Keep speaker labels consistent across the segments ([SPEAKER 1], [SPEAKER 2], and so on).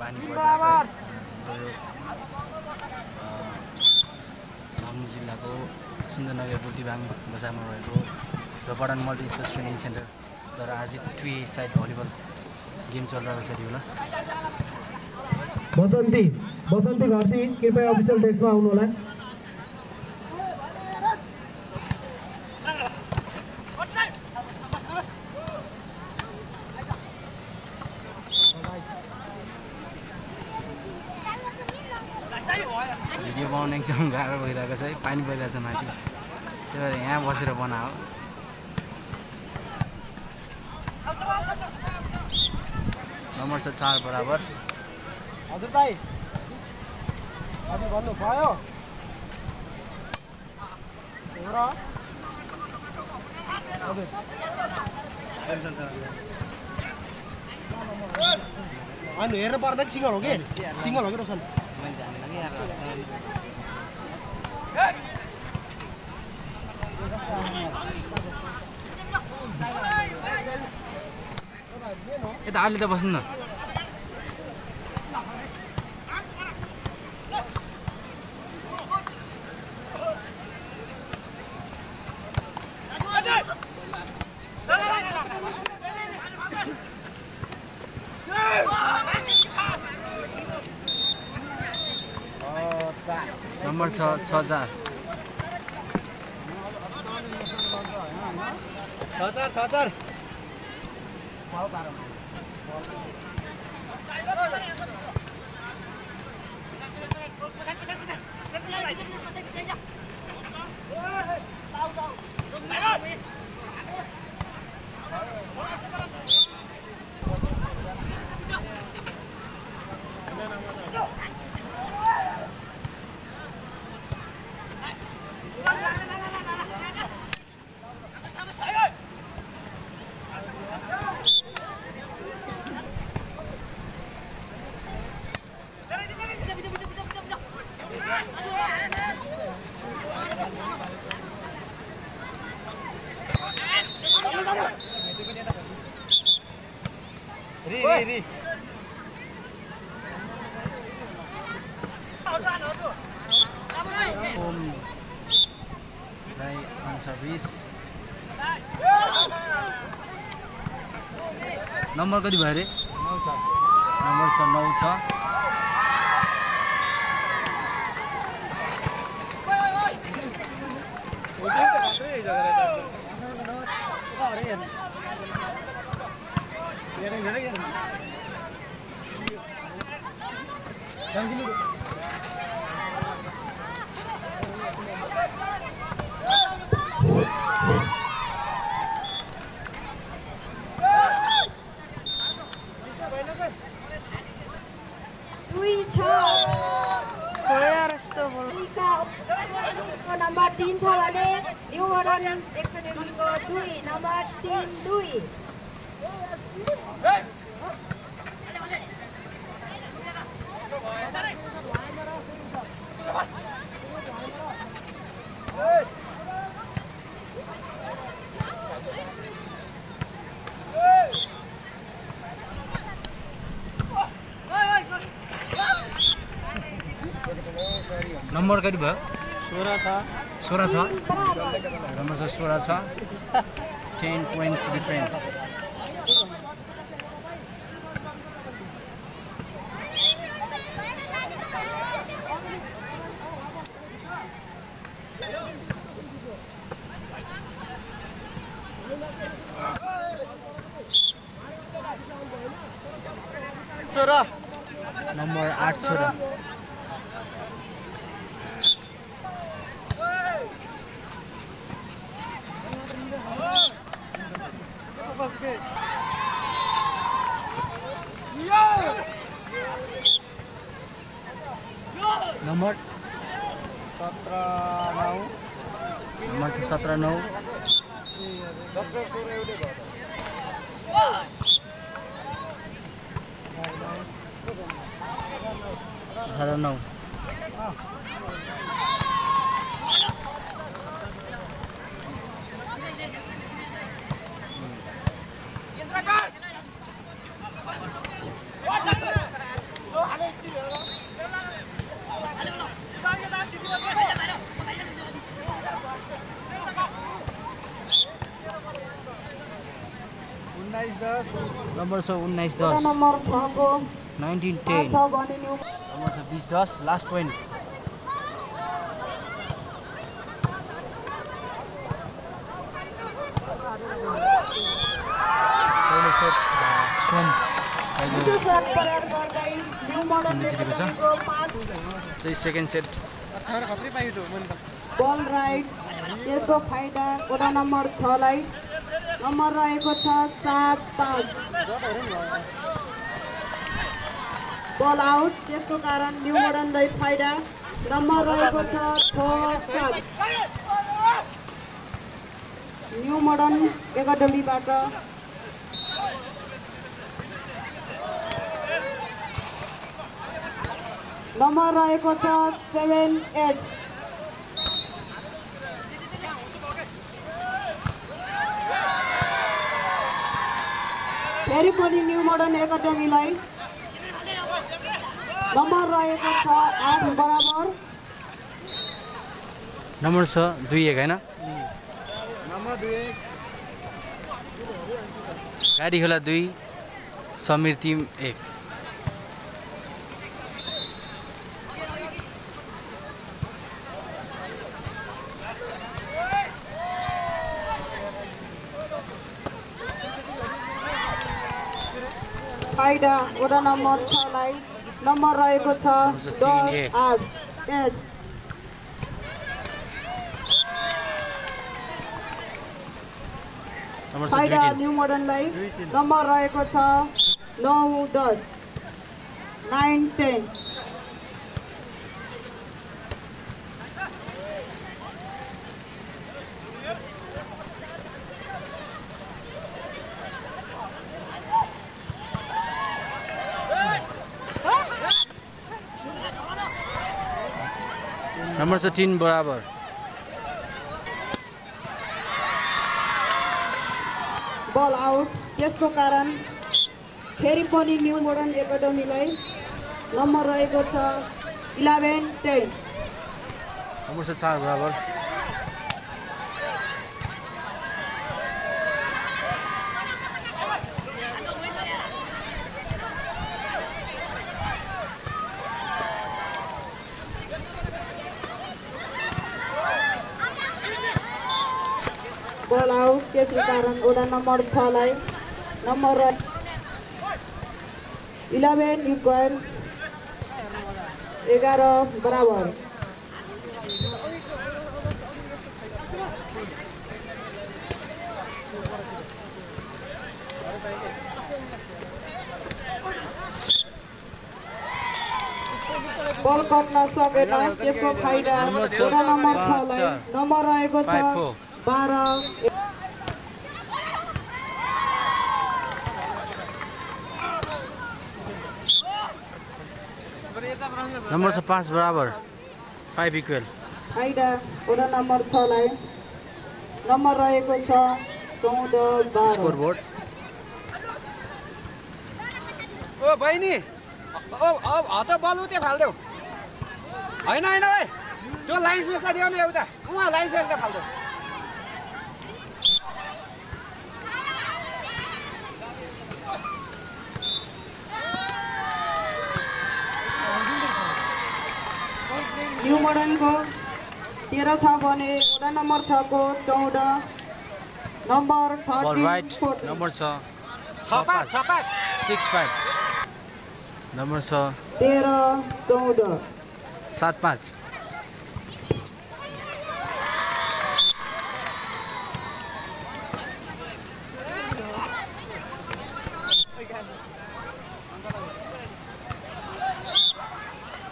[SPEAKER 1] पानी परिरहेको छ जिल्लाको सुन्दरनगर बुर्तिबाङ बजारमा रहेको रपडान मल्टी स्पोर्ट्स ट्रेनिङ सेन्टर द्वारा आयोजित 3 साइड भलिबल गेम चलिरहेको छ दिउला
[SPEAKER 2] बसन्ती घरती कृपया अफिसियल डेस्कमा आउनु होला
[SPEAKER 1] भिडियो बनाउन एकदम गाह्रो भइरहेको छ है पानी परिरहेको छ माथि त्यही भएर यहाँ बसेर बनाओ नम्बर छ 4 बराबर
[SPEAKER 2] हजुर दाइ हजुर भन्नु भयो हो हजुर अनि हेर्न पर्दा सिङ्गल हो कि सिङ्गल हो कि रोशन
[SPEAKER 1] यता अलि त बस्नु न नम्बर 6 6-4 री सर्भिस नम्बर कति भयो रे 9 छ नम्बर 9 छ
[SPEAKER 3] नम्बर 3 छ भने न्युमरन 102 नम्बर 3 2
[SPEAKER 1] नम्बर कति भयो 16 छ नम्बर 16 छ 10 points different number 8 16 number 17 9 9
[SPEAKER 2] 14
[SPEAKER 1] number छ 19-10
[SPEAKER 3] नम्बर 6 को
[SPEAKER 1] 19-10
[SPEAKER 3] छ भने न्यू
[SPEAKER 1] नम्बर छ 20-10 लास्ट पोइन्ट पहिलो सेट सोम
[SPEAKER 3] शट प्रयोग गर्दै न्यू मोडर्न
[SPEAKER 1] जितेको छ चाहिँ सेकेन्ड सेट
[SPEAKER 3] बल राइट यसको फाइदा वडा नम्बर 6 लाई नम्बर रहेको छ 7-5 बल आउट त्यसको कारण न्यू मोडर्नलाई फाइदा नम्बर रहेको छ 6-7 न्यू मोडर्न एकाडेमीबाट नम्बर रहेको छ 7-8 फेरि पनि न्यू मोडर्न एकाडेमीलाई नम्बर रहेको छ 8 बराबर
[SPEAKER 1] नम्बर छ 2-1 हैन गाडी खोला 2 समीर टिम 1
[SPEAKER 3] फाइदा वडा नम्बर 6 लाई नम्बर रहेको छ 10-8
[SPEAKER 1] नम्बर छ
[SPEAKER 3] फाइदा
[SPEAKER 1] 2-3
[SPEAKER 3] न्यू मोडर्नलाई नम्बर रहेको छ 9-10 9-10
[SPEAKER 1] नम्बर छ 3 बराबर
[SPEAKER 3] बल आउट त्यसको कारण फेरि पनि न्यू मोडर्न एकाडेमीलाई नम्बर रहेको छ 11-10
[SPEAKER 1] नम्बर छ 4 बराबर
[SPEAKER 3] बल आउट त्यसको कारण वडा नम्बर 6 लाई नम्बर 11 इक्वल 11 बराबर बल कट्न सकेन त्यसको फाइदा वडा नम्बर 6 लाई नम्बर रहेको छ 12
[SPEAKER 1] नम्बर छ 5 बराबर 5 इक्वल
[SPEAKER 3] फाइदा वडा नम्बर 6 लाई नम्बर रहेको छ 14-12
[SPEAKER 1] स्कोर बोर्ड
[SPEAKER 2] ओ बहिनी अब हात बल उतै फाल्देऊ हैन हैन ओइ त्यो लाइन स्पेसलाई दियो नि एउटा उहाँ लाइन स्पेसलाई फाल्देऊ
[SPEAKER 3] न्यू मोडर्नको 13 छ भने वडा नम्बर 6 को 14 नम्बर
[SPEAKER 1] बल राइट नम्बर छ 6-5 नम्बर छ
[SPEAKER 3] 13-14
[SPEAKER 1] 7-5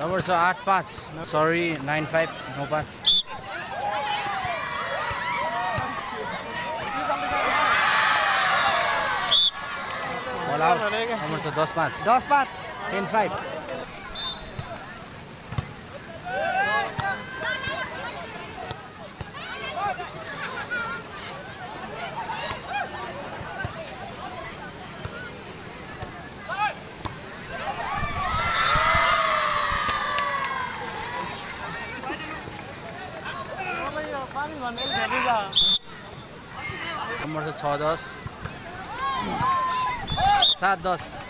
[SPEAKER 1] नम्बर छ 8-5 सरी 9-5 9-5 बल आउट नम्बर छ 10-5 10-5 नम्बर छ 6-10 7-10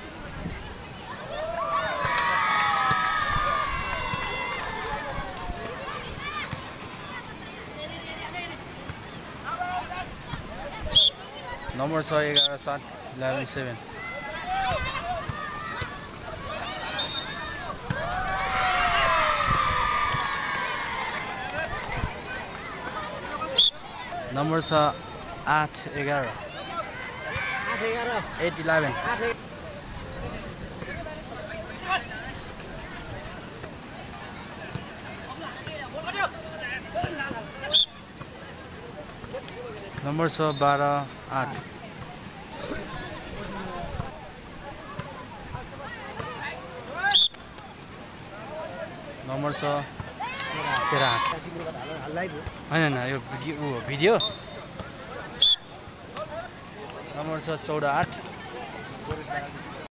[SPEAKER 1] नम्बर छ 11-7 11-7 नम्बर छ 8-11 8-11 नम्बर छ 12-8 नम्बर छ 13-8 होइन यो भिडियो नम्बर छ 14-8